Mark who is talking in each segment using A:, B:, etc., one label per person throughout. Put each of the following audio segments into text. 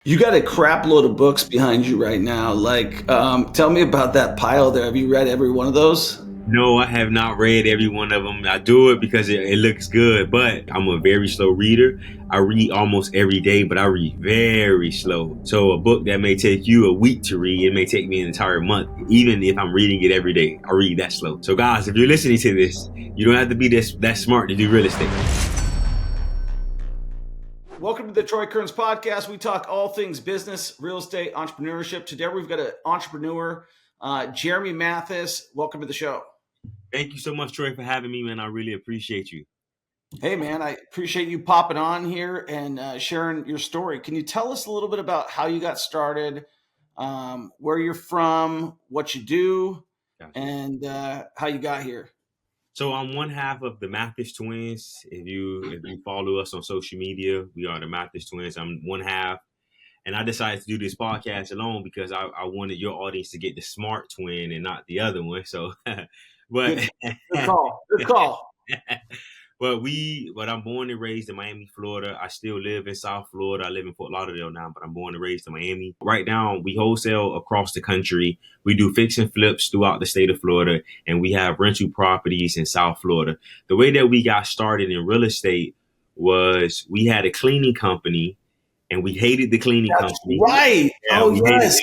A: You got a crap load of books behind you right now. Tell me about that pile there. Have you read every one of those?
B: No, I have not read every one of them. I do it because it looks good, but I'm a very slow reader. I read almost every day, but I read very slow. So a book that may take you a week to read, it may take me an entire month, even if I'm reading it every day. I read that slow. So guys, if you're listening to this, you don't have to be that smart to do real estate.
A: Welcome to the Troy Kearns podcast. We talk all things business, real estate, entrepreneurship. Today we've got an entrepreneur, Jeremy Mathis. Welcome to the show.
B: Thank you so much, Troy, for having me, man. I really appreciate you.
A: Hey, man, I appreciate you popping on here and sharing your story. Can you tell us a little bit about how you got started, where you're from, what you do, and how you got here?
B: So I'm one half of the Mathis twins. If you follow us on social media, we are the Mathis twins. I'm one half. And I decided to do this podcast alone because I wanted your audience to get the smart twin and not the other one. So, but
A: good call. Good call.
B: But I'm born and raised in Miami, Florida. I still live in South Florida. I live in Fort Lauderdale now, but I'm born and raised in Miami. Right now, we wholesale across the country. We do fix and flips throughout the state of Florida, and we have rental properties in South Florida. The way that we got started in real estate was we had a cleaning company, and we hated the cleaning company.
A: Right.
B: Yeah,
A: yes.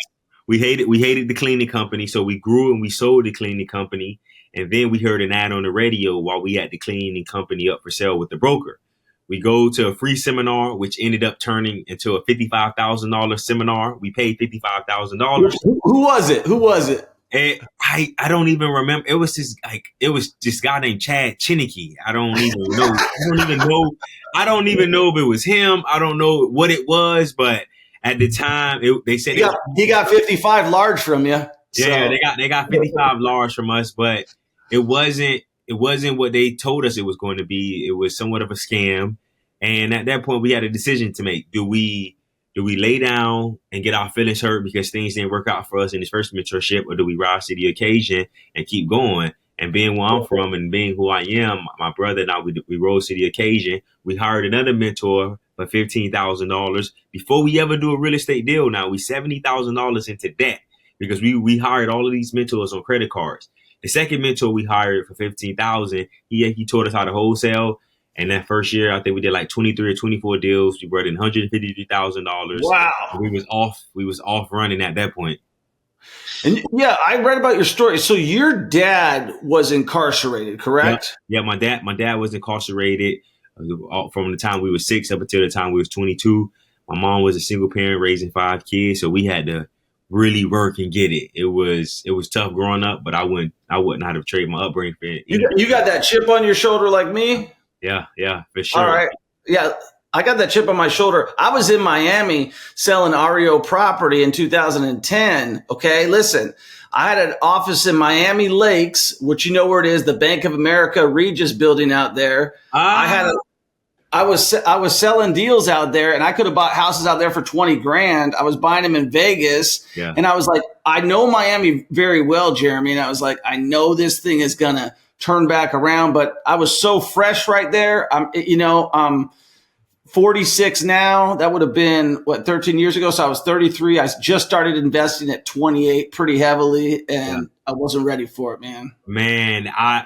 B: We hated the cleaning company, so we grew and we sold the cleaning company. And then we heard an ad on the radio while we had the cleaning company up for sale with the broker. We go to a free seminar, which ended up turning into a $55,000 seminar. We paid $55,000.
A: Who was it?
B: And I don't even remember. It was this guy named Chad Chinnicky. I don't even know. I don't even know if it was him. I don't know what it was, but at the time they said
A: he got 55 large from you.
B: Yeah, they got 55 large from us, but it wasn't what they told us it was going to be. It was somewhat of a scam. And at that point we had a decision to make. Do we lay down and get our feelings hurt because things didn't work out for us in this first mentorship, or do we rise to the occasion and keep going? And being where I'm from and being who I am, my brother and I, we rose to the occasion. We hired another mentor for $15,000 before we ever do a real estate deal. Now we $70,000 into debt because we hired all of these mentors on credit cards. The second mentor we hired for $15,000, he taught us how to wholesale. And that first year, I think we did like 23 or 24 deals. We brought in $153,000.
A: Wow.
B: We was off running at that point.
A: And yeah, I read about your story. So your dad was incarcerated, correct?
B: Yeah, my dad was incarcerated from the time we were 6 up until the time we was 22. My mom was a single parent raising 5 kids, so we had to really work and get it. It was tough growing up, but I wouldn't have traded my upbringing for it.
A: You got that chip on your shoulder like me?
B: Yeah, for sure.
A: All right. Yeah, I got that chip on my shoulder. I was in Miami selling REO property in 2010. Okay, listen, I had an office in Miami Lakes, which you know where it is, the Bank of America Regis building out there. I was selling deals out there, and I could have bought houses out there for 20 grand. I was buying them in Vegas. Yeah. And I was like, I know Miami very well, Jeremy. And I was like, I know this thing is going to turn back around, but I was so fresh right there. I'm 46 now. That would have been 13 years ago. So I was 33. I just started investing at 28 pretty heavily, and I wasn't ready for it, man.
B: I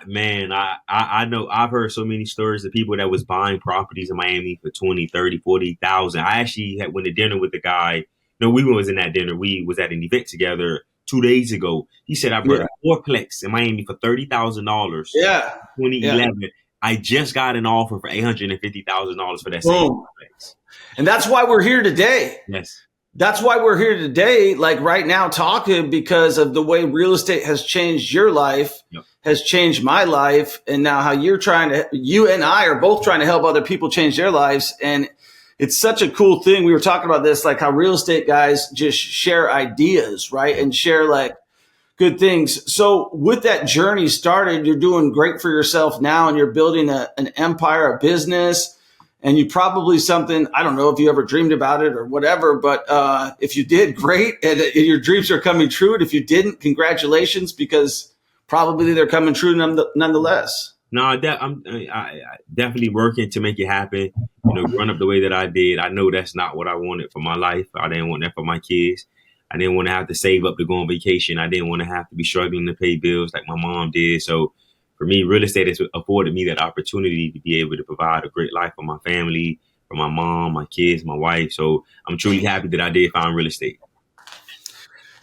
B: know I've heard so many stories of people that was buying properties in Miami for 20, 30, 40,000. I actually went to dinner with the guy. No, we wasn't at dinner. We was at an event together 2 days ago. He said, I bought a fourplex in Miami for $30,000.
A: Yeah.
B: 2011. Yeah. I just got an offer for $850,000 for that same fourplex.
A: And that's why we're here today.
B: Yes.
A: That's why we're here today, like right now, talking because of the way real estate has changed your life, has changed my life. And now how you and I are both trying to help other people change their lives. And it's such a cool thing. We were talking about this, like how real estate guys just share ideas, right? And share like good things. So with that journey started, you're doing great for yourself now, and you're building an empire, a business. And you probably something, I don't know if you ever dreamed about it or whatever, but if you did, great. And your dreams are coming true. And if you didn't, congratulations, because probably they're coming true nonetheless.
B: No, I definitely working to make it happen. Growing up the way that I did, I know that's not what I wanted for my life. I didn't want that for my kids. I didn't want to have to save up to go on vacation. I didn't want to have to be struggling to pay bills like my mom did. So for me, real estate has afforded me that opportunity to be able to provide a great life for my family, for my mom, my kids, my wife. So I'm truly happy that I did find real estate.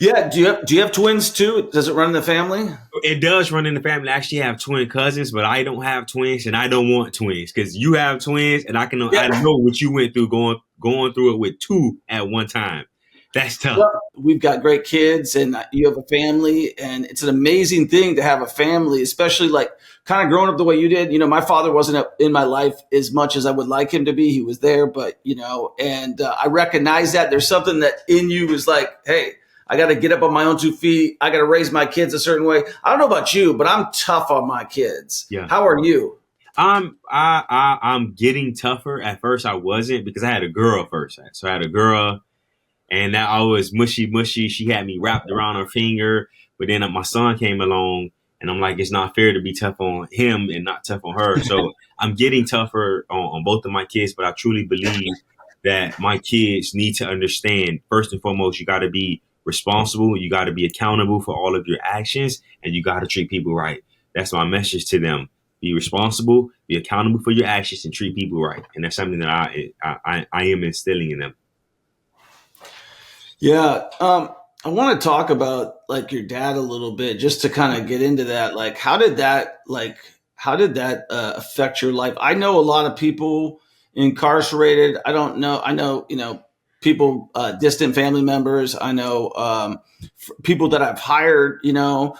A: Yeah. Do you have twins too? Does it run in the family?
B: It does run in the family. I actually have twin cousins, but I don't have twins, and I don't want twins because you have twins, and I
A: Yeah.
B: know what you went through going through it with two at one time. That's tough.
A: Well, we've got great kids and you have a family, and it's an amazing thing to have a family, especially like kind of growing up the way you did. My father wasn't in my life as much as I would like him to be. He was there, but and I recognize that there's something that in you is like, hey, I got to get up on my own 2 feet. I got to raise my kids a certain way. I don't know about you, but I'm tough on my kids.
B: Yeah.
A: How are you?
B: I'm getting tougher. At first, I wasn't because I had a girl first. So I had a girl. And that I was mushy. She had me wrapped around her finger. But then my son came along, and I'm like, it's not fair to be tough on him and not tough on her. So I'm getting tougher on both of my kids. But I truly believe that my kids need to understand, first and foremost, you got to be responsible. You got to be accountable for all of your actions, and you got to treat people right. That's my message to them. Be responsible, be accountable for your actions, and treat people right. And that's something that I am instilling in them.
A: Yeah. I want to talk about like your dad a little bit just to kind of get into that. Like, how did that affect your life? I know a lot of people incarcerated. I don't know. I know, people, distant family members. I know, people that I've hired, that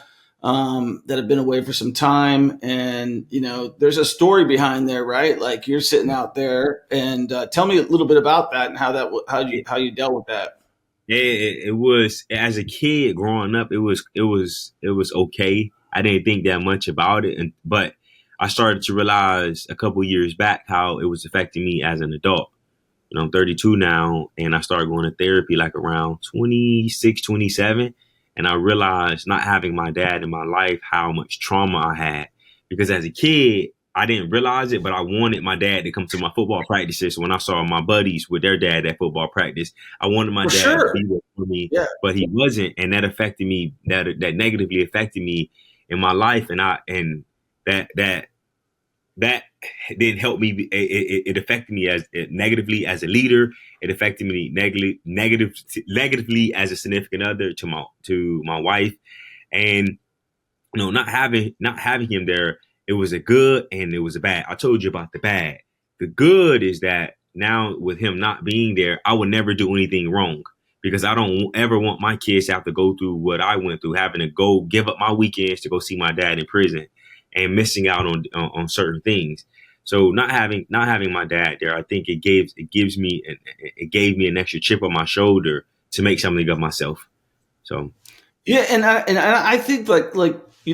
A: have been away for some time. And, there's a story behind there, right? Like you're sitting out there and, tell me a little bit about that and how you dealt with that.
B: It was, as a kid growing up, it was okay. I didn't think that much about it, but I started to realize a couple years back how it was affecting me as an adult. I'm 32 now, and I started going to therapy like around 26, 27, and I realized not having my dad in my life how much trauma I had, because as a kid I didn't realize it, but I wanted my dad to come to my football practices. When I saw my buddies with their dad at football practice, I wanted my dad to be there for me, but he wasn't. And that affected me, that negatively affected me in my life. And that didn't help me. It affected me negatively as a leader. It affected me negatively as a significant other to my wife. And, not having him there, it was a good and it was a bad. I told you about the bad. The good is that now with him not being there, I would never do anything wrong, because I don't ever want my kids to have to go through what I went through, having to go give up my weekends to go see my dad in prison and missing out on certain things. So not having my dad there, I think it gave me an extra chip on my shoulder to make something of myself. So
A: yeah, and I think like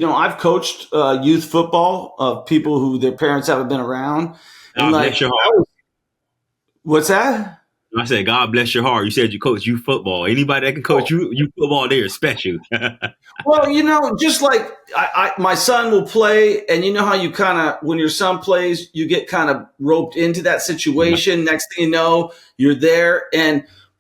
A: I've coached youth football of people who their parents haven't been around. And
B: God bless your heart.
A: What's that?
B: I said, God bless your heart. You said you coach youth football. Anybody that can coach youth football, they respect you.
A: Well, just like my son will play, and you know how you kind of, when your son plays, you get kind of roped into that situation. Yeah. Next thing you know, you're there.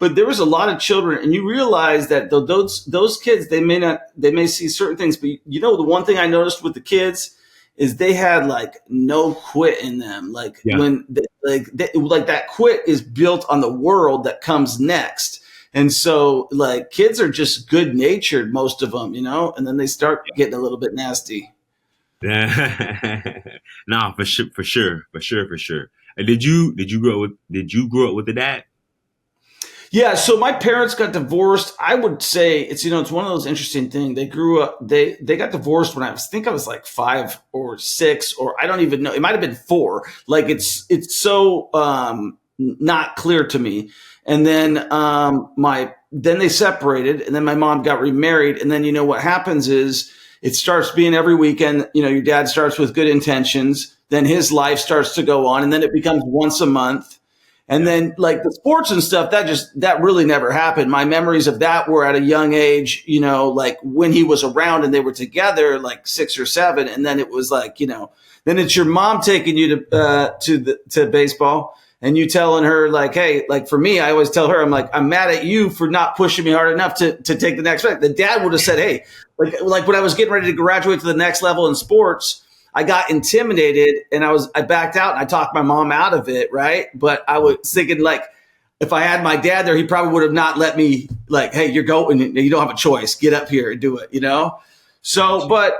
A: But there was a lot of children, and you realize that those kids, they may see certain things, but the one thing I noticed with the kids is they had like no quit in them. Like when that quit is built on the world that comes next. And so like kids are just good natured, most of them, and then they start getting a little bit nasty.
B: No, for sure. Did you grow up with the dad?
A: Yeah, so my parents got divorced. I would say it's it's one of those interesting things. They grew up. They got divorced when I was like 5 or 6, or I don't even know. It might have been 4. Like it's so not clear to me. And then then they separated, and then my mom got remarried. And then what happens is it starts being every weekend. Your dad starts with good intentions, then his life starts to go on, and then it becomes once a month. And then like the sports and stuff, that really never happened. My memories of that were at a young age, you know, like when he was around and they were together, like 6 or 7. And then it was like, you know, then it's your mom taking you to baseball and you telling her like, hey, like for me, I always tell her, I'm like, I'm mad at you for not pushing me hard enough to take the next step. The dad would have said, hey, like when I was getting ready to graduate to the next level in sports, I got intimidated and I backed out and I talked my mom out of it. Right. But I was thinking like, if I had my dad there, he probably would have not let me like, hey, you're going, you don't have a choice. Get up here and do it, you know? So, but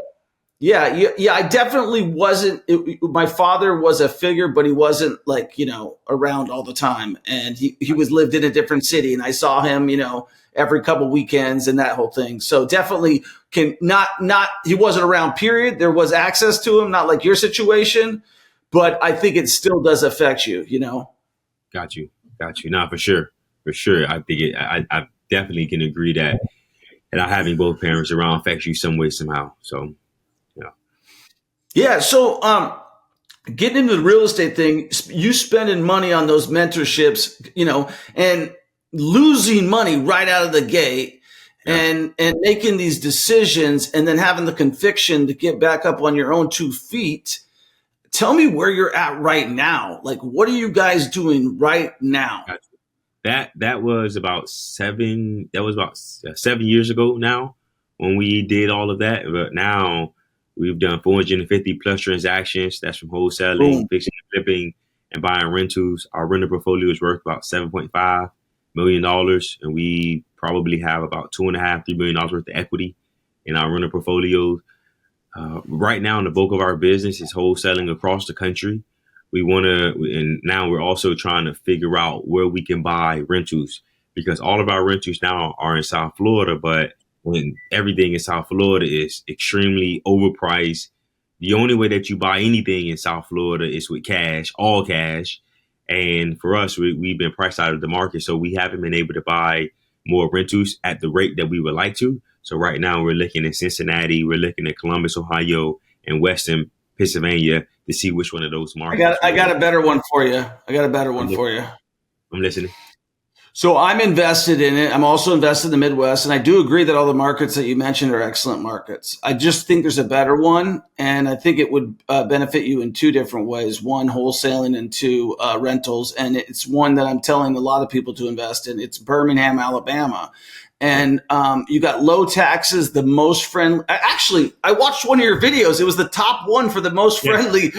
A: yeah, I definitely wasn't. My father was a figure, but he wasn't like, you know, around all the time. And he was lived in a different city and I saw him, you know, every couple weekends and that whole thing. So definitely he wasn't around, period. There was access to him, not like your situation, but I think it still does affect you, you know?
B: Got you. No, for sure. I think I definitely can agree that not having both parents around affects you some way, somehow. So, yeah.
A: Yeah. So, getting into the real estate thing, you spending money on those mentorships, you know, and losing money right out of the gate. Yeah. And making these decisions and then having the conviction to get back up on your own 2 feet. Tell me where you're at right now. Like, what are you guys doing right now?
B: That was about 7 years ago now when we did all of that. But now we've done 450 plus transactions. That's from wholesaling, fixing and flipping, and buying rentals. Our rental portfolio is worth about $7.5 million, and we probably have about $2.5-3 million worth of equity in our rental portfolio. Right now, the bulk of our business is wholesaling across the country. And now we're also trying to figure out where we can buy rentals, because all of our rentals now are in South Florida, but when everything in South Florida is extremely overpriced. The only way that you buy anything in South Florida is with cash, all cash. And for us, we've been priced out of the market, so we haven't been able to buy more rentals at the rate that we would like to. So right now we're looking at Cincinnati, we're looking at Columbus, Ohio, and Western Pennsylvania to see which one of those markets.
A: I got a better one for you.
B: I'm listening.
A: So I'm invested in it. I'm also invested in the Midwest. And I do agree that all the markets that you mentioned are excellent markets. I just think there's a better one. And I think it would benefit you in 2 different ways. 1, wholesaling, and 2, rentals. And it's one that I'm telling a lot of people to invest in. It's Birmingham, Alabama. And you got low taxes, the most friendly. Actually, I watched one of your videos. It was the top one for the most friendly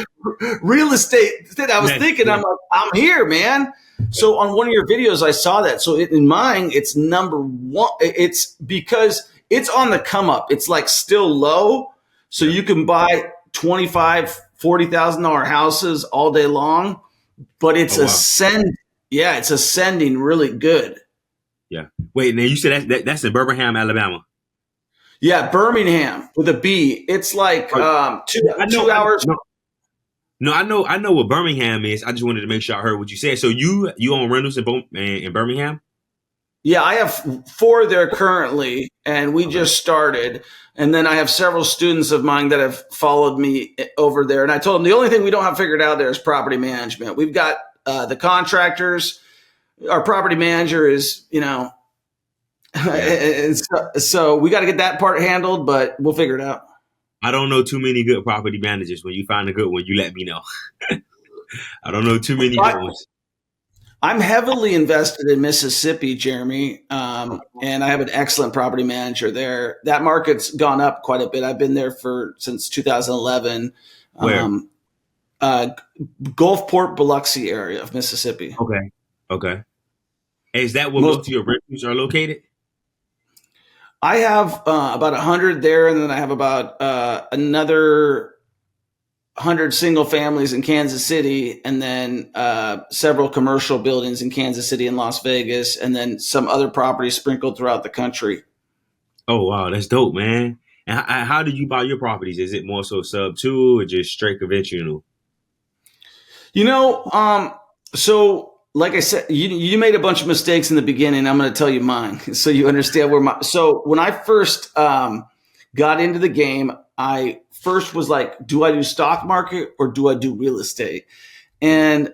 A: real estate. I was thinking, I'm like, I'm here, man. So on one of your videos, I saw that. So in mine, it's number 1. It's because it's on the come up. It's like still low. So you can buy $25,000, $40,000 houses all day long, but it's ascending. Yeah, it's ascending really good.
B: Yeah. Wait, now you said that's in Birmingham, Alabama.
A: Yeah, Birmingham with a B. It's like 2 hours.
B: No, I know what Birmingham is. I just wanted to make sure I heard what you said. So you own rentals in Birmingham?
A: Yeah, I have 4 there currently, and we just started. And then I have several students of mine that have followed me over there. And I told them the only thing we don't have figured out there is property management. We've got the contractors. Our property manager is, you know, so we got to get that part handled, but we'll figure it out.
B: I don't know too many good property managers. When you find a good one, you let me know. I don't know too many good ones.
A: I'm heavily invested in Mississippi, Jeremy, and I have an excellent property manager there. That market's gone up quite a bit. I've been there since 2011.
B: Where?
A: Gulfport, Biloxi area of Mississippi.
B: Okay. Is that where most of your rentals are located?
A: I have about 100 there, and then I have about another 100 single families in Kansas City, and then several commercial buildings in Kansas City and Las Vegas, and then some other properties sprinkled throughout the country.
B: Oh, wow. That's dope, man. And how did you buy your properties? Is it more so sub 2 or just straight conventional?
A: You know, so like I said, you made a bunch of mistakes in the beginning. I'm going to tell you mine so you understand so when I first got into the game, I first was like, do I do stock market or do I do real estate? And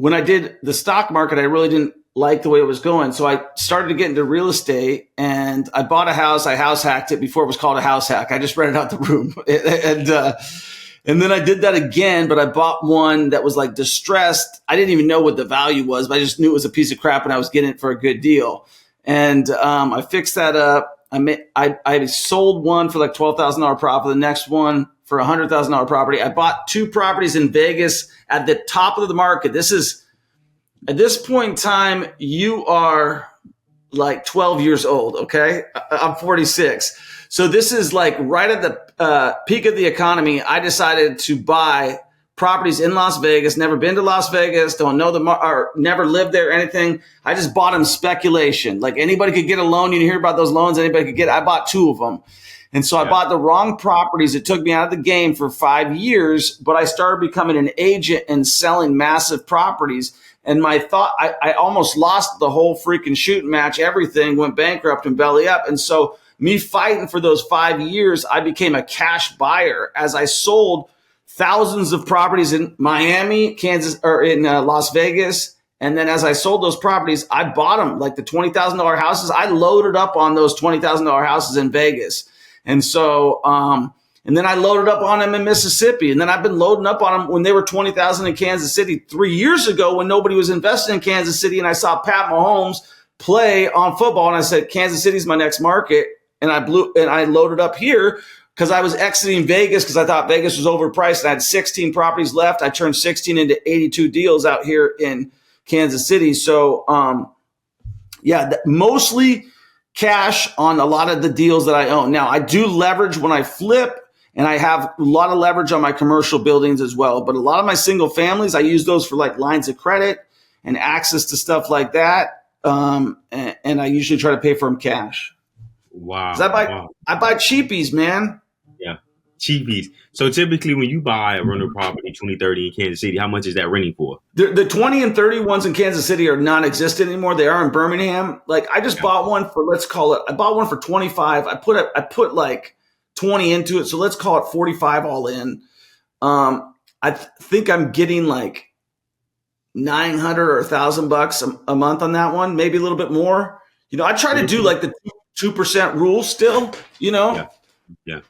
A: when I did the stock market, I really didn't like the way it was going. So I started to get into real estate, and I bought a house. I house hacked it before it was called a house hack. I just rented out the room. And then I did that again, but I bought one that was like distressed. I didn't even know what the value was, but I just knew it was a piece of crap and I was getting it for a good deal. And I fixed that up. I sold one for like $12,000 profit, the next one for $100,000 property. I bought 2 properties in Vegas at the top of the market. This is, at this point in time, you are like 12 years old, okay? I'm 46. So this is like right at the peak of the economy. I decided to buy properties in Las Vegas, never been to Las Vegas, don't know or never lived there, anything. I just bought them speculation. Like anybody could get a loan. You hear about those loans, anybody could get. I bought 2 of them. And so I bought the wrong properties. It took me out of the game for 5 years, but I started becoming an agent and selling massive properties. And my thought, I almost lost the whole freaking shooting match. Everything went bankrupt and belly up. And so me fighting for those 5 years, I became a cash buyer as I sold thousands of properties in Miami, Kansas, or in Las Vegas. And then as I sold those properties, I bought them like the $20,000 houses. I loaded up on those $20,000 houses in Vegas. And so, and then I loaded up on them in Mississippi. And then I've been loading up on them when they were 20,000 in Kansas City 3 years ago when nobody was investing in Kansas City. And I saw Pat Mahomes play on football. And I said, Kansas City's my next market. And I loaded up here because I was exiting Vegas because I thought Vegas was overpriced. And I had 16 properties left. I turned 16 into 82 deals out here in Kansas City. So, mostly cash on a lot of the deals that I own. Now, I do leverage when I flip, and I have a lot of leverage on my commercial buildings as well. But a lot of my single families, I use those for like lines of credit and access to stuff like that. And I usually try to pay for them cash.
B: Wow.
A: I buy cheapies, man.
B: Yeah, cheapies. So typically when you buy a rental property, 2030 in Kansas City, how much is that renting for?
A: The 20 and 30 ones in Kansas City are non-existent anymore. They are in Birmingham. Like I just bought one for, I bought one for 25. I put like 20 into it. So let's call it 45 all in. I think I'm getting like 900 or $1,000 a month on that one, maybe a little bit more. You know, I try to do like the 2% rule still, you know?
B: Yeah.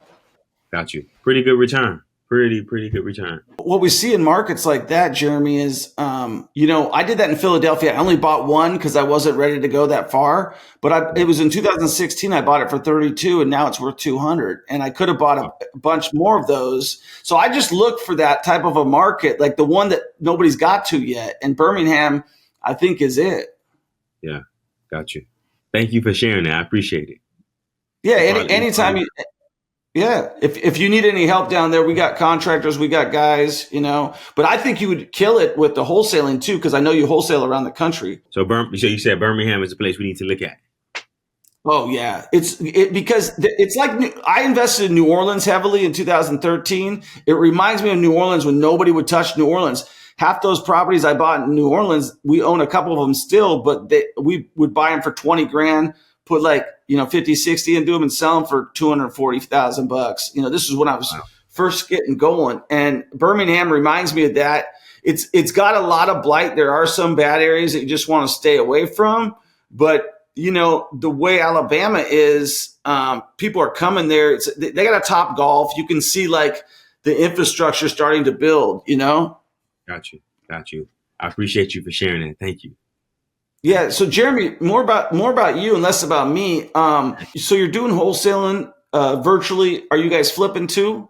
B: Got you. Pretty good return. Pretty good return.
A: What we see in markets like that, Jeremy, is, I did that in Philadelphia. I only bought one because I wasn't ready to go that far. But it was in 2016. I bought it for 32, and now it's worth 200. And I could have bought a bunch more of those. So I just look for that type of a market, like the one that nobody's got to yet. And Birmingham, I think, is it.
B: Yeah, got you. Thank you for sharing that. I appreciate it.
A: Yeah, anytime you. Yeah, if you need any help down there, we got contractors, we got guys, But I think you would kill it with the wholesaling too, because I know you wholesale around the country.
B: So you said Birmingham is a place we need to look at.
A: Oh yeah, because it's like I invested in New Orleans heavily in 2013. It reminds me of New Orleans when nobody would touch New Orleans. Half those properties I bought in New Orleans, we own a couple of them still, but we would buy them for 20 grand. Put like, 50, 60 into them and sell them for $240,000. This is when I was first getting going. And Birmingham reminds me of that. It's got a lot of blight. There are some bad areas that you just want to stay away from. But, the way Alabama is, people are coming there. They got a Top Golf. You can see like the infrastructure starting to build,
B: Got you. I appreciate you for sharing that. Thank you.
A: Yeah. So Jeremy, more about you and less about me. So you're doing wholesaling virtually. Are you guys flipping too?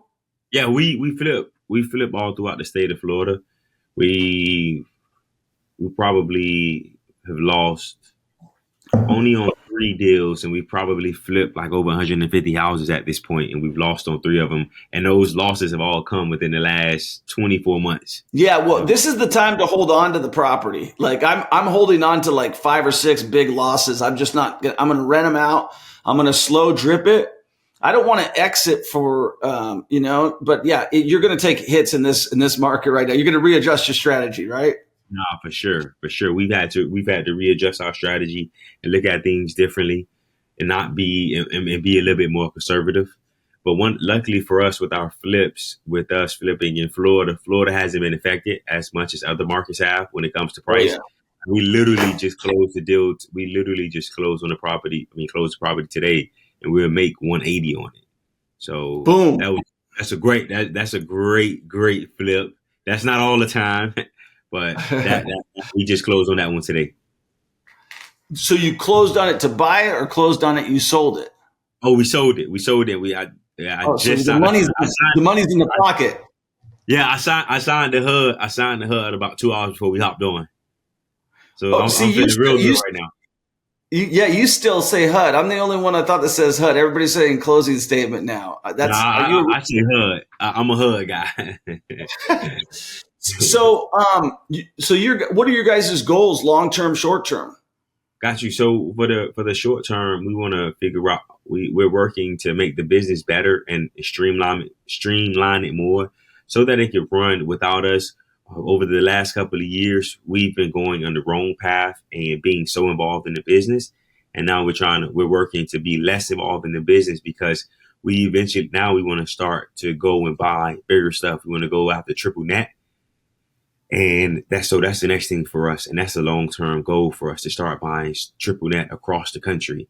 B: Yeah, we flip. We flip all throughout the state of Florida. We probably have lost only on 3 deals, and we probably flipped like over 150 houses at this point, and we've lost on 3 of them. And those losses have all come within the last 24 months.
A: Yeah, well, this is the time to hold on to the property. Like I'm holding on to like 5 or 6 big losses. I'm going to rent them out. I'm going to slow drip it. I don't want to exit for, but yeah, you're going to take hits in this market right now. You're going to readjust your strategy, right?
B: No, for sure. We've had to readjust our strategy and look at things differently and not be and be a little bit more conservative. But luckily for us with our flips, with us flipping in Florida, Florida hasn't been affected as much as other markets have when it comes to
A: Oh yeah.
B: price. We literally just closed the deal. We literally just closed on the property. Closed the property today, and we'll make 180 on it. So
A: Boom.
B: that's a great flip. That's not all the time, but that we just closed on that one today.
A: So you closed on it to buy it, or closed on it you sold it?
B: Oh, we sold it. We sold it. I
A: Oh, so
B: just signed.
A: the money's in the pocket.
B: Yeah, I signed the HUD. I signed the HUD about 2 hours before we hopped on. So
A: Oh,
B: I'm
A: see,
B: feeling real good right now.
A: You still say HUD. I'm the only one I thought that says HUD. Everybody's saying closing statement now.
B: No,
A: Are you?
B: I say HUD. I'm a HUD guy.
A: So, what are your guys' goals, long term, short term?
B: Got you. So for the short term, we want to figure out we're working to make the business better and streamline it more so that it can run without us. Over the last couple of years, we've been going on the wrong path and being so involved in the business, and now we're working to be less involved in the business because we eventually now we want to start to go and buy bigger stuff. We want to go after triple net. And that's the next thing for us. And that's a long-term goal for us to start buying triple net across the country.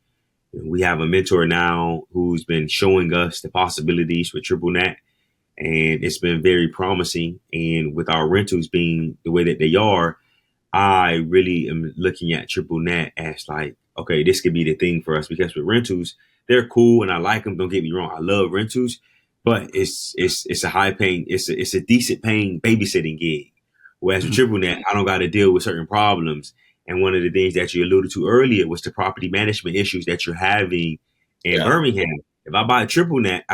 B: We have a mentor now who's been showing us the possibilities with triple net, and it's been very promising. And with our rentals being the way that they are, I really am looking at triple net as like, okay, this could be the thing for us because with rentals, they're cool and I like them. Don't get me wrong. I love rentals, but it's a high paying, it's a decent paying babysitting gig. Whereas with triple net, I don't got to deal with certain problems. And one of the things that you alluded to earlier was the property management issues that you're having in
A: Yeah.
B: Birmingham. If I buy triple net,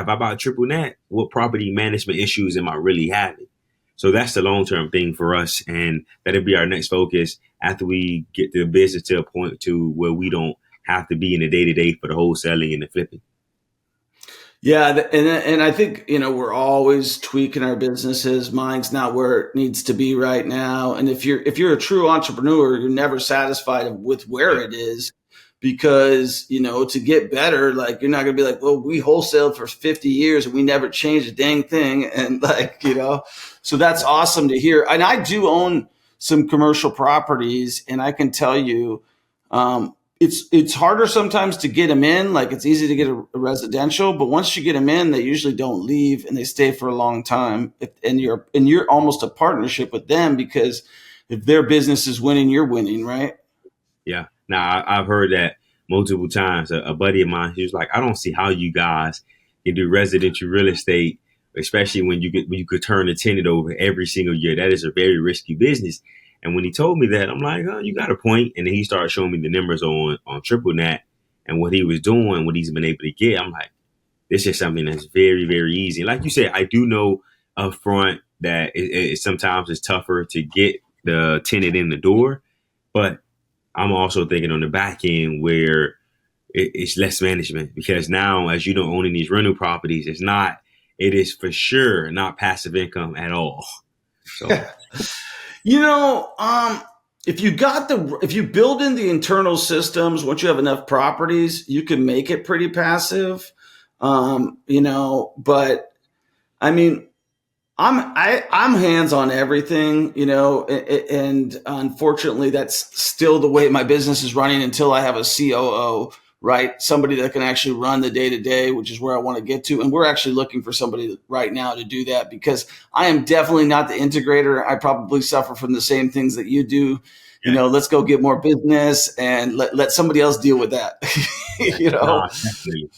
B: what property management issues am I really having? So that's the long term thing for us, and that'll be our next focus after we get the business to a point to where we don't have to be in the day to day for the wholesaling and the flipping.
A: Yeah, and I think we're always tweaking our businesses. Mine's not where it needs to be right now. And if you're a true entrepreneur, you're never satisfied with where it is, because to get better, like you're not gonna be like, well, we wholesaled for 50 years and we never changed a dang thing, and so that's awesome to hear. And I do own some commercial properties, and I can tell you. It's harder sometimes to get them in. Like it's easy to get a residential, but once you get them in, they usually don't leave and they stay for a long time. And you're almost a partnership with them, because if their business is winning, you're winning, right?
B: Yeah. Now I've heard that multiple times. A buddy of mine, he was like, I don't see how you guys can do residential real estate, especially when you could turn a tenant over every single year. That is a very risky business. And when he told me that, I'm like, oh, you got a point. And then he started showing me the numbers on triple net and what he was doing, what he's been able to get. I'm like, this is something that's very, very easy. Like you said, I do know up front that it sometimes it's tougher to get the tenant in the door, but I'm also thinking on the back end where it's less management, because now as you don't own these rental properties, it is for sure not passive income at all. So
A: if you build in the internal systems, once you have enough properties, you can make it pretty passive. But I mean, I'm hands on everything, and unfortunately that's still the way my business is running until I have a COO, right? Somebody that can actually run the day to day, which is where I want to get to. And we're actually looking for somebody right now to do that, because I am definitely not the integrator. I probably suffer from the same things that you do. Let's go get more business and let somebody else deal with that.
B: No,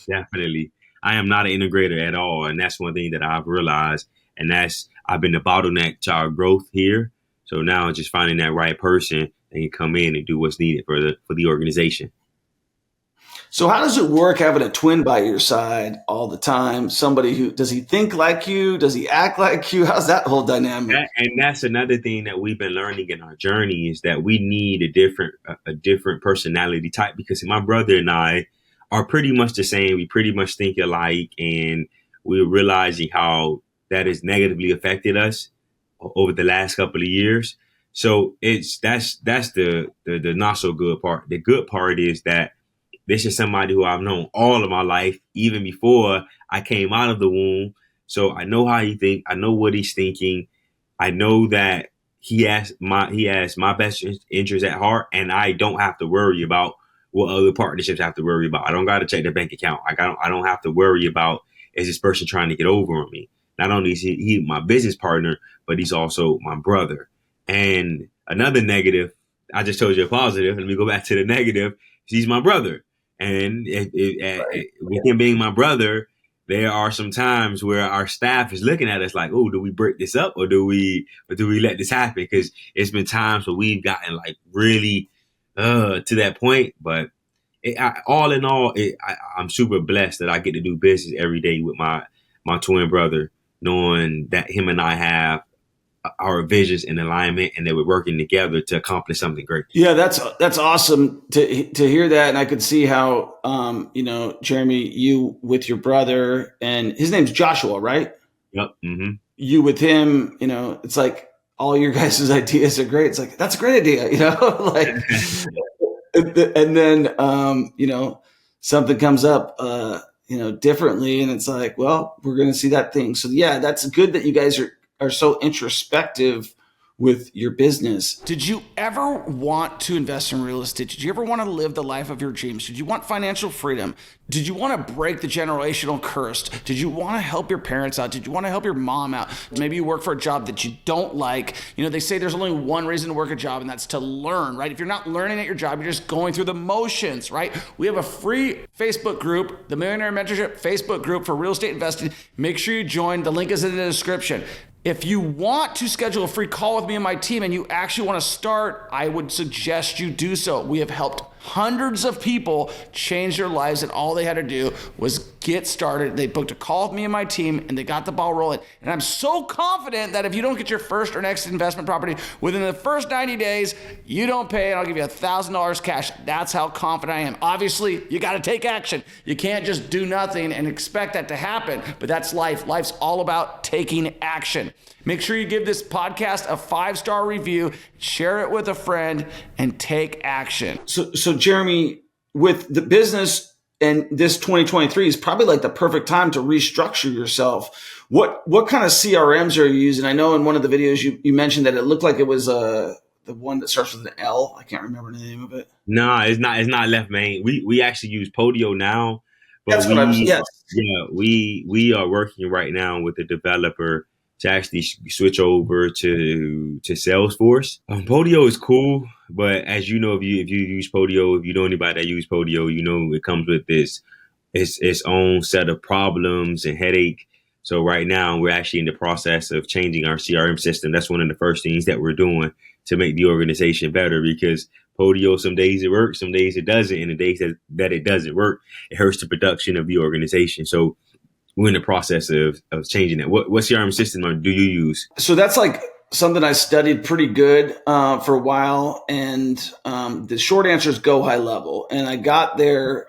B: definitely. I am not an integrator at all. And that's one thing that I've realized. And I've been the bottleneck to our growth here. So now just finding that right person that can come in and do what's needed for the organization.
A: So how does it work having a twin by your side all the time? Somebody does he think like you? Does he act like you? How's that whole dynamic?
B: And that's another thing that we've been learning in our journey, is that we need a different personality type, because my brother and I are pretty much the same. We pretty much think alike, and we're realizing how that has negatively affected us over the last couple of years. So that's the not so good part. The good part is that this is somebody who I've known all of my life, even before I came out of the womb. So I know how he thinks. I know what he's thinking. I know that he has my best interest at heart, and I don't have to worry about what other partnerships have to worry about. I don't got to check their bank account. I don't have to worry about, is this person trying to get over on me? Not only is he my business partner, but he's also my brother. And another negative, I just told you a positive. Let me go back to the negative. He's my brother, and with him being my brother, there are some times where our staff is looking at us like, oh, do we break this up or do we let this happen? Because it's been times where we've gotten like really to that point. But all in all, I'm super blessed that I get to do business every day with my twin brother, knowing that him and I have our visions in alignment and that we're working together to accomplish something great.
A: Yeah, that's awesome to hear that. And I could see how, Jeremy, you with your brother, and his name's Joshua, right?
B: Yep. Mm-hmm.
A: You with him, it's like all your guys' ideas are great. It's like, that's a great idea, like, and then, something comes up, differently. And it's like, well, we're going to see that thing. So yeah, that's good that you guys are so introspective with your business. Did you ever want to invest in real estate? Did you ever want to live the life of your dreams? Did you want financial freedom? Did you want to break the generational curse? Did you want to help your parents out? Did you want to help your mom out? Maybe you work for a job that you don't like. They say there's only one reason to work a job, and that's to learn, right? If you're not learning at your job, you're just going through the motions, right? We have a free Facebook group, the Millionaire Mentorship Facebook group for real estate investing. Make sure you join. The link is in the description. If you want to schedule a free call with me and my team and you actually want to start, I would suggest you do so. We have helped hundreds of people change their lives, and all they had to do was get started. They booked a call with me and my team, and they got the ball rolling. And I'm so confident that if you don't get your first or next investment property within the first 90 days, you don't pay, and I'll give you $1,000 cash. That's how confident I am. Obviously, you got to take action. You can't just do nothing and expect that to happen, but that's life. Life's all about taking action. Make sure you give this podcast a 5-star review, share it with a friend, and take action. So Jeremy, with the business and this 2023 is probably like the perfect time to restructure yourself. What kind of CRMs are you using? I know in one of the videos you mentioned that it looked like it was the one that starts with an L. I can't remember the name of it.
B: No, it's not Left Main. We actually use Podio now. But
A: that's what I was. Yes.
B: Yeah, we are working right now with a developer to actually switch over to Salesforce. Podio is cool, but as you know, if you use Podio, if you know anybody that use Podio, it comes with its own set of problems and headache. So right now, we're actually in the process of changing our CRM system. That's one of the first things that we're doing to make the organization better, because Podio, some days it works, some days it doesn't, and the days that it doesn't work, it hurts the production of the organization. So we're in the process of changing that. What CRM system do you use?
A: So that's like something I studied pretty good for a while. And the short answer is Go High Level. And I got there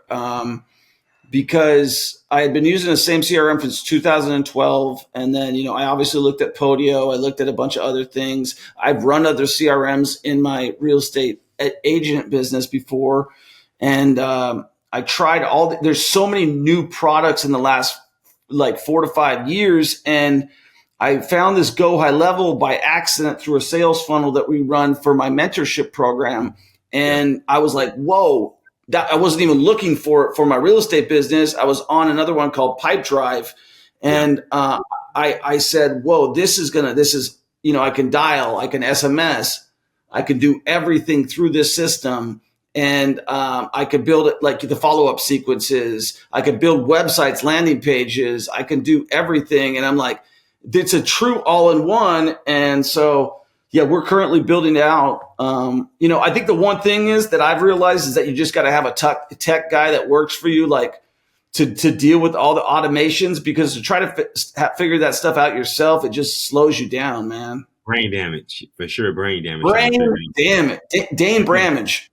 A: because I had been using the same CRM since 2012. And then, I obviously looked at Podio. I looked at a bunch of other things. I've run other CRMs in my real estate agent business before. And I tried there's so many new products in the last like 4 to 5 years. And I found this Go High Level by accident through a sales funnel that we run for my mentorship program. And I was like, whoa, that I wasn't even looking for it for my real estate business. I was on another one called Pipe Drive. And I said, whoa, this is, I can dial, I can SMS, I can do everything through this system. And I could build it like the follow-up sequences. I could build websites, landing pages. I can do everything. And I'm like, it's a true all-in-one. And so, yeah, we're currently building it out. I think the one thing is that I've realized is that you just got to have a tech guy that works for you, like to deal with all the automations, because to try to figure that stuff out yourself, it just slows you down, man.
B: Brain damage, for sure. Brain damage.
A: Damn it. Dane Bramage.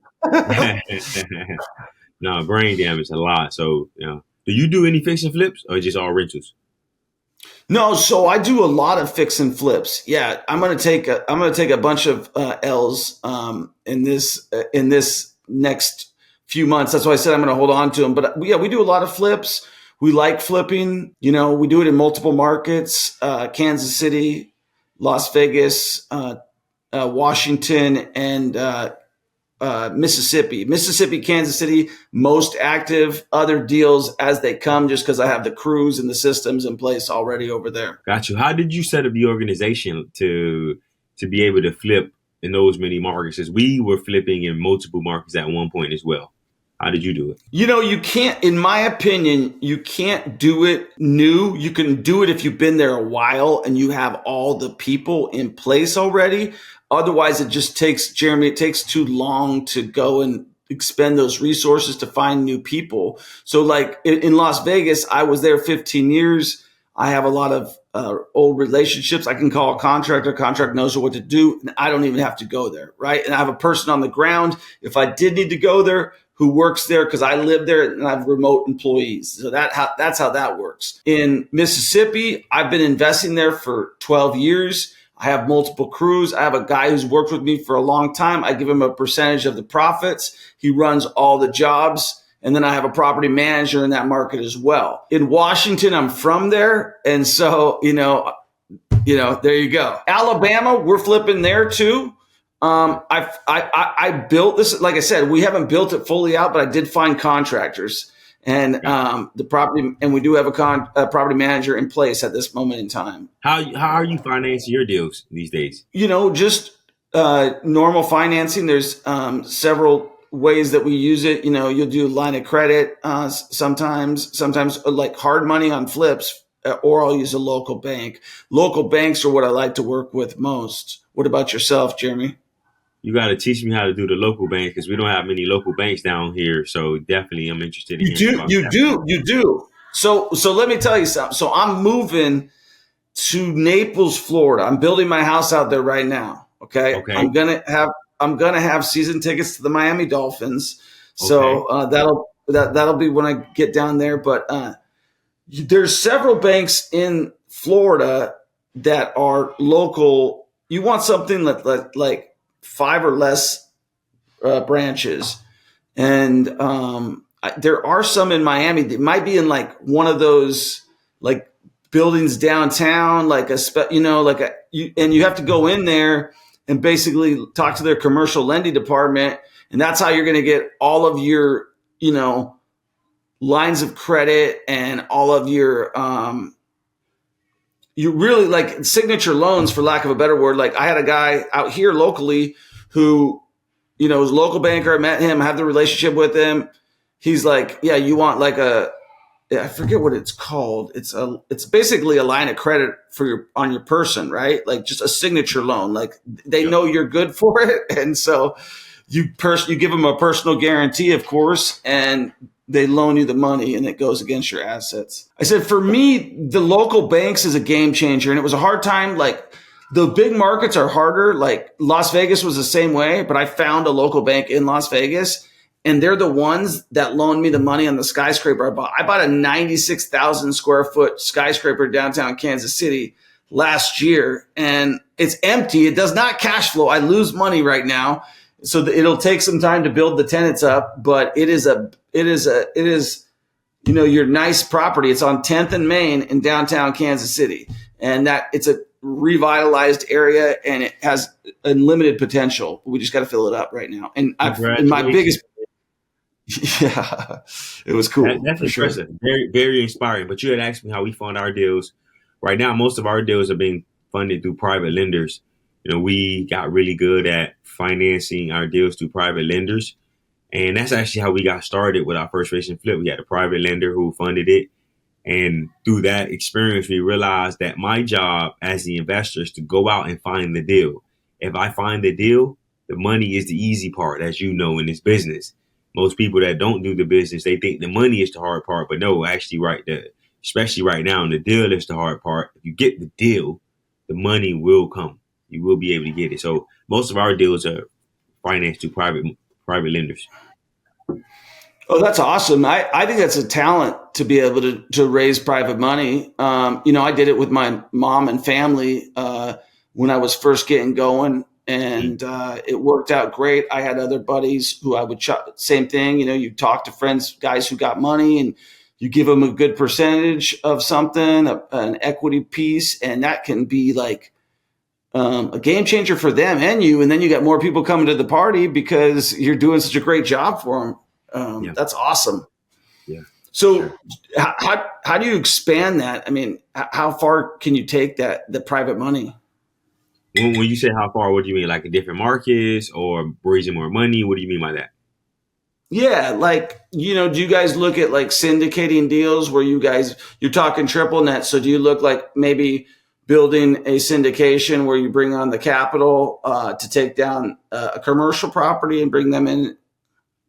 B: No, brain damage a lot. So, do you do any fix and flips or just all rentals?
A: No, so I do a lot of fix and flips. Yeah, I'm gonna take a bunch of L's in this next few months. That's why I said I'm going to hold on to them. But yeah, we do a lot of flips. We like flipping. We do it in multiple markets: Kansas City, Las Vegas, Washington, and Mississippi. Mississippi, Kansas City, most active. Other deals as they come, just because I have the crews and the systems in place already over there.
B: Got you. How did you set up the organization to be able to flip in those many markets? As we were flipping in multiple markets at one point as well. How did you do it?
A: You can't, in my opinion, you can't do it new. You can do it if you've been there a while and you have all the people in place already. Otherwise, it just takes, Jeremy, it takes too long to go and expend those resources to find new people. So like in Las Vegas, I was there 15 years. I have a lot of old relationships. I can call a contractor. Contractor knows what to do. And I don't even have to go there, right? And I have a person on the ground. If I did need to go there, who works there because I live there and I have remote employees. So that's how that works. In Mississippi, I've been investing there for 12 years. I have multiple crews. I have a guy who's worked with me for a long time. I give him a percentage of the profits. He runs all the jobs. And then I have a property manager in that market as well. In Washington, I'm from there. And so, there you go. Alabama, we're flipping there too. I built this, like I said, we haven't built it fully out, but I did find contractors and the property, and we do have a property manager in place at this moment in time.
B: How are you financing your deals these days?
A: Just normal financing. There's several ways that we use it. You'll do line of credit sometimes like hard money on flips, or I'll use a local bank. Local banks are what I like to work with most. What about yourself, Jeremy?
B: You got to teach me how to do the local bank because we don't have many local banks down here. So definitely, I'm interested in
A: You do. So let me tell you something. So I'm moving to Naples, Florida. I'm building my house out there right now. Okay. I'm gonna have season tickets to the Miami Dolphins. So that'll be when I get down there. But there's several banks in Florida that are local. You want something like 5 or less branches. And there are some in Miami that might be in like one of those like buildings downtown, and you have to go in there and basically talk to their commercial lending department. And that's how you're going to get all of your, lines of credit and all of your, you really like signature loans, for lack of a better word. Like I had a guy out here locally who, was a local banker. I met him, I have the relationship with him. He's like, yeah, you want like I forget what it's called. It's basically a line of credit on your person, right? Like just a signature loan. Like they know you're good for it. And so you give them a personal guarantee, of course, and they loan you the money and it goes against your assets. I said, for me, the local banks is a game changer. And it was a hard time. Like the big markets are harder. Like Las Vegas was the same way, but I found a local bank in Las Vegas and they're the ones that loaned me the money on the skyscraper I bought. I bought a 96,000 square foot skyscraper downtown Kansas City last year and it's empty. It does not cash flow. I lose money right now. So it'll take some time to build the tenants up, but it is your nice property. It's on 10th and Main in downtown Kansas City, and that it's a revitalized area and it has unlimited potential. We just got to fill it up right now. And my biggest, it was cool.
B: That's impressive. Sure. Very, very inspiring. But you had asked me how we fund our deals. Right now, most of our deals are being funded through private lenders. We got really good at financing our deals through private lenders. And that's actually how we got started with our first race and flip. We had a private lender who funded it. And through that experience, we realized that my job as the investor is to go out and find the deal. If I find the deal, the money is the easy part, as you know, in this business. Most people that don't do the business, they think the money is the hard part. But no, actually, especially right now, the deal is the hard part. If you get the deal, the money will come. You will be able to get it. So most of our deals are financed through private lenders.
A: Oh, that's awesome. I think that's a talent to be able to raise private money. I did it with my mom and family when I was first getting going. and it worked out great. I had other buddies who I would same thing. You talk to friends, guys who got money, and you give them a good percentage of something, an equity piece, and that can be like a game changer for them and you. And then you got more people coming to the party because you're doing such a great job for them.
B: Yeah.
A: That's awesome.
B: Yeah.
A: So how do you expand that? I mean, how far can you take the private money?
B: When you say how far, what do you mean? Like in different markets or raising more money? What do you mean by that?
A: Yeah, like, do you guys look at like syndicating deals where you're talking triple net? So do you look like maybe building a syndication where you bring on the capital to take down a commercial property and bring them in?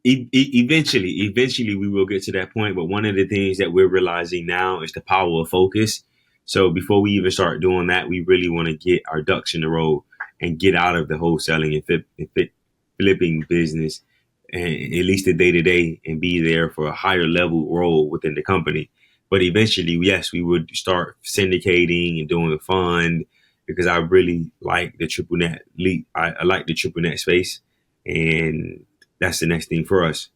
B: Eventually we will get to that point. But one of the things that we're realizing now is the power of focus. So before we even start doing that, we really want to get our ducks in a row and get out of the wholesaling and flipping business, and at least the day to day, and be there for a higher level role within the company. But eventually, yes, we would start syndicating and doing a fund, because I really like the triple net leap. I like the triple net space, and that's the next thing for us.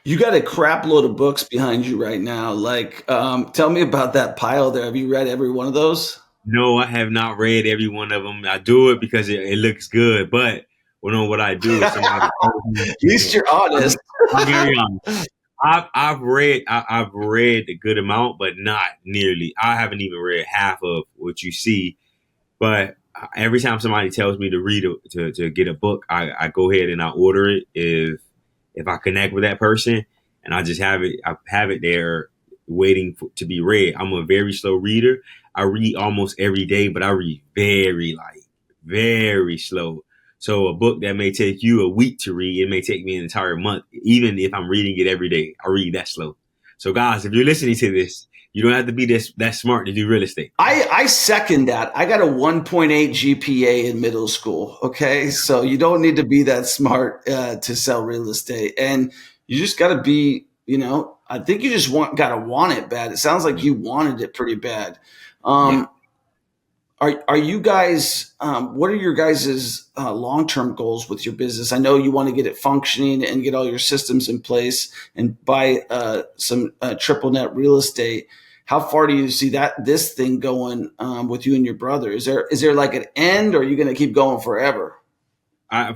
A: You got a crap load of books behind you right now. Like, tell me about that pile there. Have you read every one of those?
B: No, I have not read every one of them. I do it because it looks good, but what I do is somebody.
A: At least you're honest.
B: I'm very honest. I've read a good amount, but not nearly. I haven't even read half of what you see. But every time somebody tells me to read to get a book, I go ahead and I order it if I connect with that person, and I just have it. I have it there waiting to be read. I'm a very slow reader. I read almost every day, but I read very slow. So a book that may take you a week to read, it may take me an entire month. Even if I'm reading it every day, I read that slow. So guys, if you're listening to this, you don't have to be that smart to do real estate.
A: I second that. I got a 1.8 GPA in middle school. Okay. So you don't need to be that smart to sell real estate. And you just got to be, I think you just got to want it bad. It sounds like you wanted it pretty bad.
B: Yeah.
A: Are you guys, what are your guys' long-term goals with your business? I know you want to get it functioning and get all your systems in place and buy some triple net real estate. How far do you see this thing going with you and your brother? Is there like an end, or are you going to keep going forever?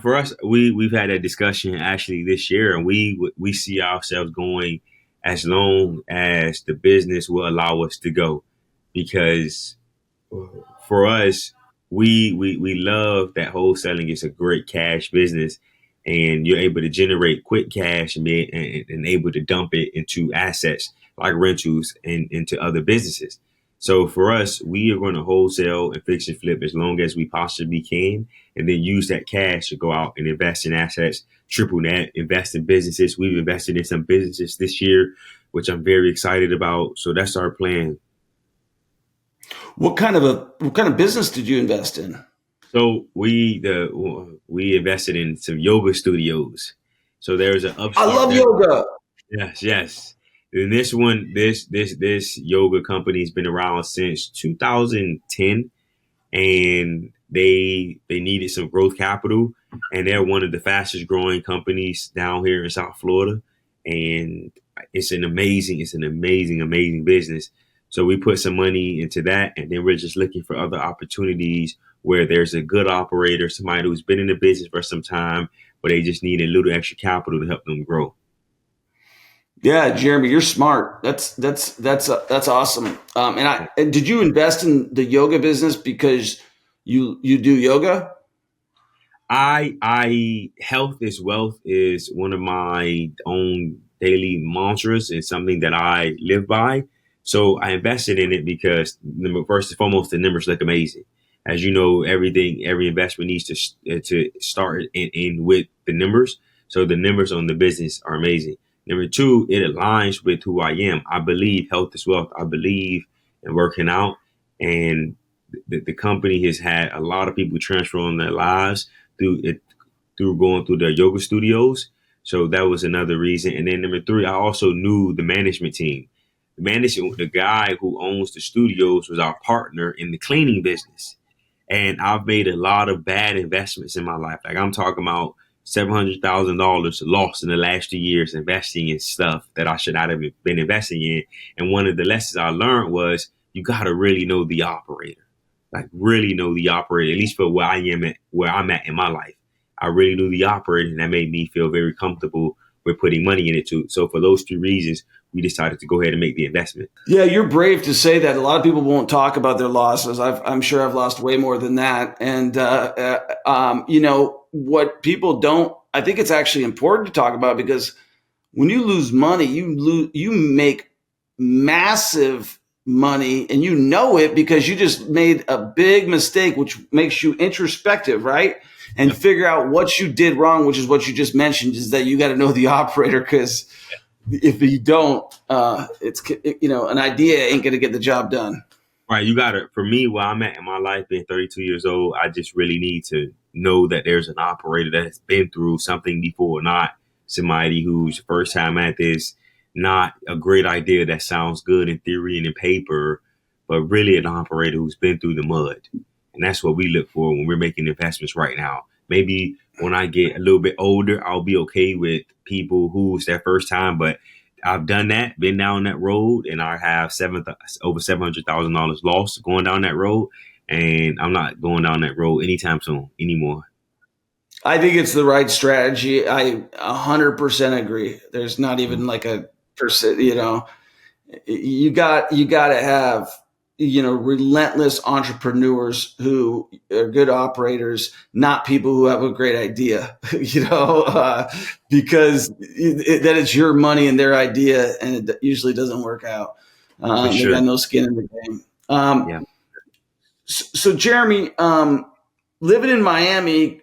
B: For us, we've had a discussion actually this year, and we see ourselves going as long as the business will allow us to go, because for us, we love that wholesaling is a great cash business, and you're able to generate quick cash and able to dump it into assets like rentals and into other businesses. So for us, we are going to wholesale and fix and flip as long as we possibly can, and then use that cash to go out and invest in assets, triple net, invest in businesses. We've invested in some businesses this year, which I'm very excited about. So that's our plan.
A: What kind of business did you invest in?
B: So we invested in some yoga studios. So there's an
A: I
B: upstart
A: love
B: there.
A: yoga.
B: Yes. And this yoga company has been around since 2010, and they needed some growth capital, and they're one of the fastest growing companies down here in South Florida. And it's an amazing business. So we put some money into that, and then we're just looking for other opportunities where there's a good operator, somebody who's been in the business for some time, but they just need a little extra capital to help them grow.
A: Yeah, Jeremy, you're smart. That's awesome. And did you invest in the yoga business because you do yoga?
B: I health is wealth is one of my own daily mantras. It's something that I live by. So I invested in it because first and foremost, the numbers look amazing. As you know, every investment needs to start in with the numbers. So the numbers on the business are amazing. Number two, it aligns with who I am. I believe health is wealth. I believe in working out, and the company has had a lot of people transform their lives through it, through going through the yoga studios. So that was another reason. And then number three, I also knew the management team. The guy who owns the studios was our partner in the cleaning business. And I've made a lot of bad investments in my life. Like I'm talking about $700,000 lost in the last 2 years investing in stuff that I should not have been investing in. And one of the lessons I learned was you got to really know the operator, like really know the operator, at least for where where I'm at in my life. I really knew the operator, and that made me feel very comfortable with putting money in it too. So for those two reasons, we decided to go ahead and make the investment.
A: Yeah, you're brave to say that. A lot of people won't talk about their losses. I'm sure I've lost way more than that. And, what people don't, I think it's actually important to talk about, because when you lose money, you make massive money, and you know it because you just made a big mistake, which makes you introspective, right? And figure out what you did wrong, which is what you just mentioned, is that you got to know the operator, because if you don't, an idea ain't going to get the job done.
B: Right. You got to, for me, where I'm at in my life, being 32 years old, I just really need to know that there's an operator that has been through something before, not somebody who's first time at this, not a great idea that sounds good in theory and in paper, but really an operator who's been through the mud. And that's what we look for when we're making investments right now. Maybe when I get a little bit older, I'll be okay with people who's their first time, but I've done that, been down that road, and I have over $700,000 lost going down that road, and I'm not going down that road anytime soon anymore.
A: I think it's the right strategy. I 100% agree. There's not even like a percent. You got to have relentless entrepreneurs who are good operators, not people who have a great idea, because that it's your money and their idea, and it usually doesn't work out.
B: Sure.
A: They got no skin in the game. Yeah. So Jeremy, living in Miami,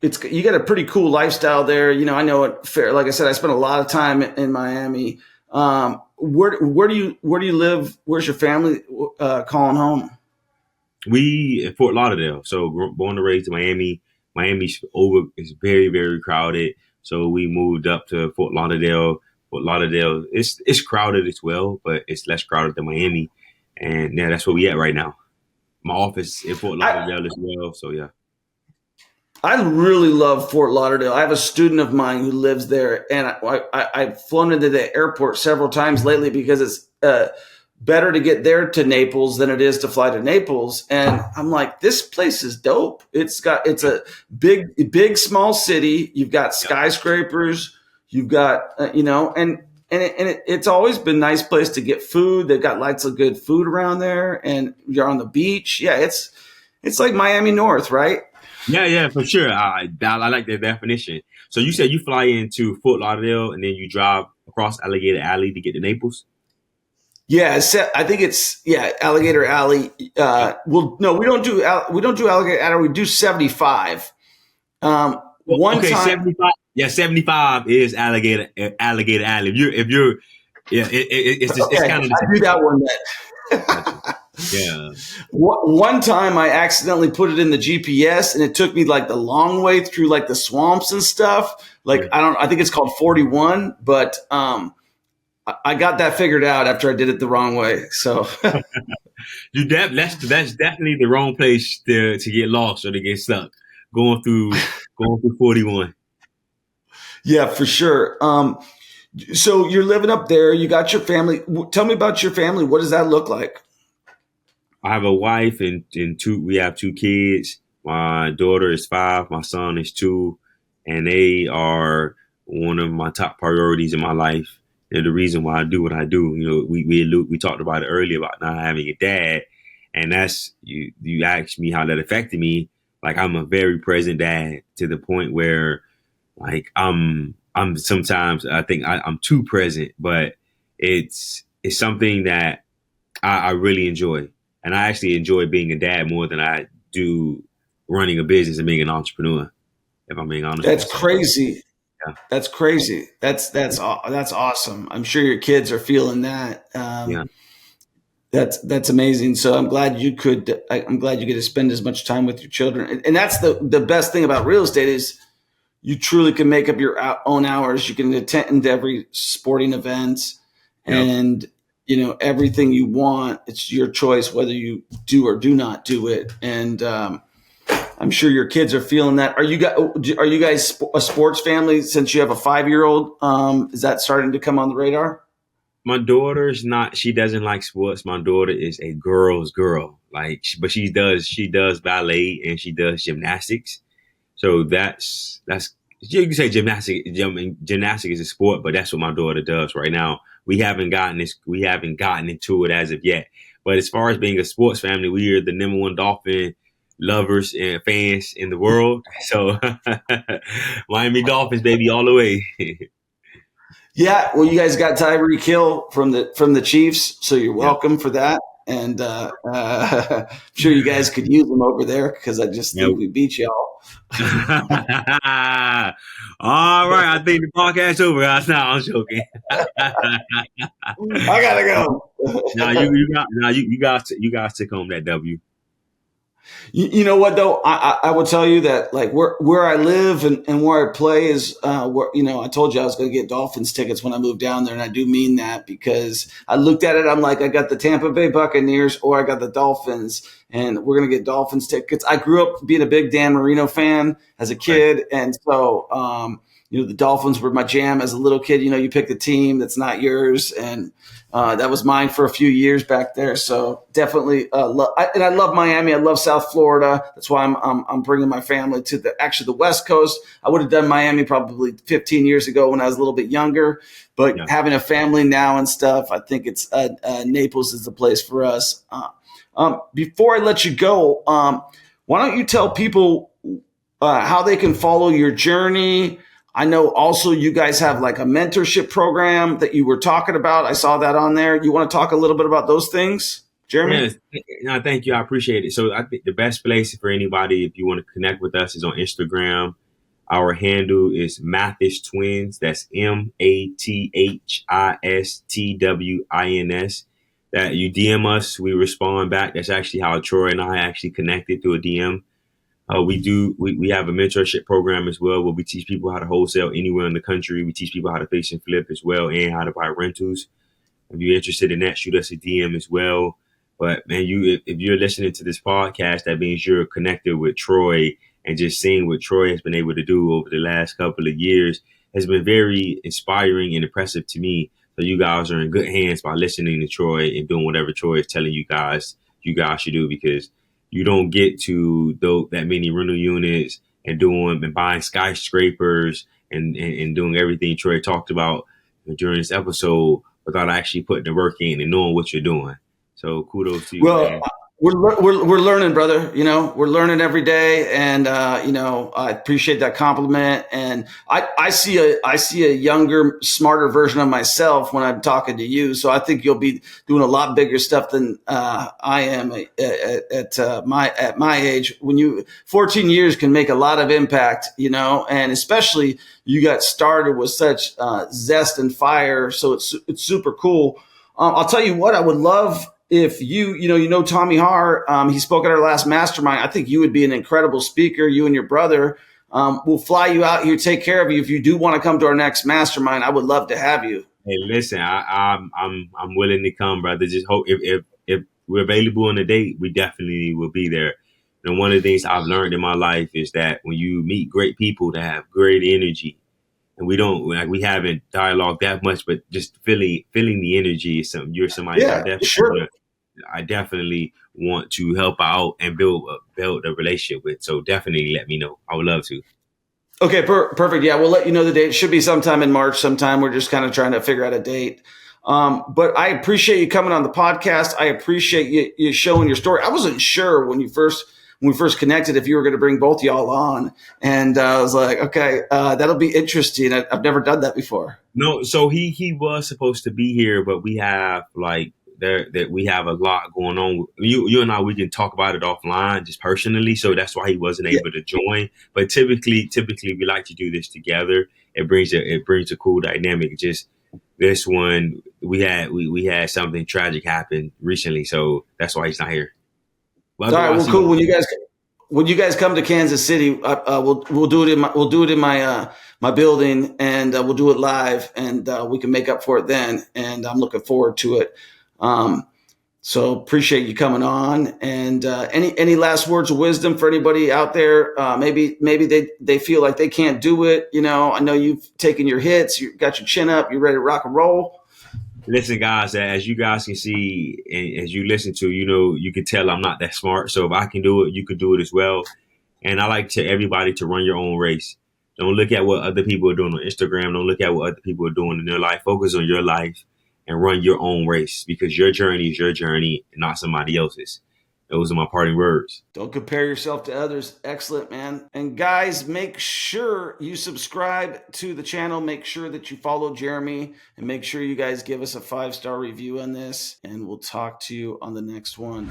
A: you got a pretty cool lifestyle there. I know it fair. Like I said, I spent a lot of time in Miami. Where do you live? Where's your family calling home?
B: We in Fort Lauderdale. So born and raised in Miami. Miami's is very, very crowded. So we moved up to Fort Lauderdale. Fort Lauderdale, it's crowded as well, but it's less crowded than Miami. And yeah, that's where we at right now. My office in Fort Lauderdale as well. So yeah.
A: I really love Fort Lauderdale. I have a student of mine who lives there, and I've flown into the airport several times lately because it's better to get there to Naples than it is to fly to Naples. And I'm like, this place is dope. It's a big, small city. You've got skyscrapers. You've got, it's always been a nice place to get food. They've got lots of good food around there, and you're on the beach. Yeah, it's like Miami North, right?
B: Yeah, for sure. I like that definition. So you said you fly into Fort Lauderdale and then you drive across Alligator Alley to get to Naples?
A: Yeah, I think it's Alligator Alley. Well, no, we don't do Alligator Alley. We do 75. One time,
B: 75. Yeah, 75 is Alligator Alley. If you're, it's kind of.
A: I do that one then.
B: Yeah.
A: One time I accidentally put it in the GPS, and it took me like the long way through like the swamps and stuff. Like I think it's called 41, but I got that figured out after I did it the wrong way. So
B: that's definitely the wrong place to get lost or to get stuck going through 41.
A: Yeah, for sure. So you're living up there. You got your family. Tell me about your family. What does that look like?
B: I have a wife and we have 2 kids. My daughter is 5. My son is 2. And they are one of my top priorities in my life. They're the reason why I do what I do. We talked about it earlier about not having a dad. And that's, you asked me how that affected me. Like, I'm a very present dad to the point where, like, I'm sometimes, I think I'm too present, but it's something that I really enjoy. And I actually enjoy being a dad more than I do running a business and being an entrepreneur, if I'm being honest.
A: That's crazy.
B: Yeah.
A: That's crazy. That's awesome. I'm sure your kids are feeling that.
B: Yeah.
A: That's amazing. So I'm glad you get to spend as much time with your children. And that's the best thing about real estate is you truly can make up your own hours. You can attend every sporting event, and everything you want. It's your choice whether you do or do not do it. And I'm sure your kids are feeling that. Are you guys a sports family since you have a 5-year-old? Is that starting to come on the radar?
B: My daughter's not. She doesn't like sports. My daughter is a girl's girl. But she does ballet and she does gymnastics. So that's you can say gymnastic is a sport, but that's what my daughter does right now. We haven't gotten into it as of yet. But as far as being a sports family, we are the number one Dolphin lovers and fans in the world. So Miami Dolphins, baby, all the way.
A: Yeah, well, you guys got Tyreek Hill from the Chiefs, so you're welcome for that. And I'm sure you guys could use him over there because I just think we beat y'all.
B: All right, I think the podcast's over, guys. No, I'm joking.
A: I gotta go.
B: You guys took home that W.
A: You know what though? I will tell you that like where I live and where I play is where I told you I was going to get Dolphins tickets when I moved down there, and I do mean that because I looked at it. I'm like, I got the Tampa Bay Buccaneers or I got the Dolphins, and we're going to get Dolphins tickets. I grew up being a big Dan Marino fan as a kid, and so the Dolphins were my jam as a little kid. You pick the team that's not yours, and that was mine for a few years back there. So definitely, I love Miami. I love South Florida. That's why I'm bringing my family to the West Coast. I would have done Miami probably 15 years ago when I was a little bit younger, but having a family now and stuff, I think it's Naples is the place for us. Before I let you go, why don't you tell people how they can follow your journey? I know also you guys have like a mentorship program that you were talking about. I saw that on there. You want to talk a little bit about those things, Jeremy?
B: Yes. No, thank you. I appreciate it. So I think the best place for anybody, if you want to connect with us, is on Instagram. Our handle is Mathis Twins. That's MATHISTWINS. That you DM us, we respond back. That's actually how Troy and I actually connected through a DM. We have a mentorship program as well where we teach people how to wholesale anywhere in the country. We teach people how to fix and flip as well and how to buy rentals. If you're interested in that, shoot us a DM as well. But man, if you're listening to this podcast, that means you're connected with Troy, and just seeing what Troy has been able to do over the last couple of years has been very inspiring and impressive to me. So you guys are in good hands by listening to Troy and doing whatever Troy is telling you guys should do, because you don't get to that many rental units and buying skyscrapers and doing everything Troy talked about during this episode without actually putting the work in and knowing what you're doing. So kudos to you.
A: Well,
B: man.
A: We're learning, brother. We're learning every day, and I appreciate that compliment. And I see a younger, smarter version of myself when I'm talking to you. So I think you'll be doing a lot bigger stuff than I am at my age. 14 years can make a lot of impact, and especially you got started with such zest and fire. So it's super cool. I'll tell you what, I would love. If Tommy Haar, he spoke at our last mastermind. I think you would be an incredible speaker. You and your brother, we'll fly you out here, take care of you. If you do want to come to our next mastermind, I would love to have you.
B: Hey, listen, I'm willing to come, brother. Just hope if we're available on a date, we definitely will be there. And one of the things I've learned in my life is that when you meet great people that have great energy, and we haven't dialogued that much, but just feeling the energy is something. You're somebody I definitely want to help out and build a relationship with. So definitely let me know. I would love to.
A: Okay, perfect. Yeah, we'll let you know the date. It should be sometime in March. We're just kind of trying to figure out a date. But I appreciate you coming on the podcast. I appreciate you showing your story. I wasn't sure when we first connected if you were going to bring both y'all on, and I was like, okay, that'll be interesting. I've never done that before.
B: No, so he was supposed to be here, but we have we have a lot going on. You and I, we can talk about it offline, just personally. So that's why he wasn't able to join. But typically we like to do this together. It brings a cool dynamic. Just this one, we had something tragic happen recently, so that's why he's not here.
A: All right, well, cool. When you guys come to Kansas City, we'll do it in my building, and we'll do it live, and we can make up for it then. And I'm looking forward to it. So appreciate you coming on. And any last words of wisdom for anybody out there? Maybe they feel like they can't do it. You know, I know you've taken your hits. You got your chin up. You're ready to rock and roll.
B: Listen, guys, as you guys can see, and as you listen to, you can tell I'm not that smart. So if I can do it, you can do it as well. And I like to everybody to run your own race. Don't look at what other people are doing on Instagram. Don't look at what other people are doing in their life. Focus on your life and run your own race, because your journey is your journey and not somebody else's. Those are my parting words.
A: Don't compare yourself to others. Excellent, man. And guys, make sure you subscribe to the channel. Make sure that you follow Jeremy, and make sure you guys give us a 5-star review on this. And we'll talk to you on the next one.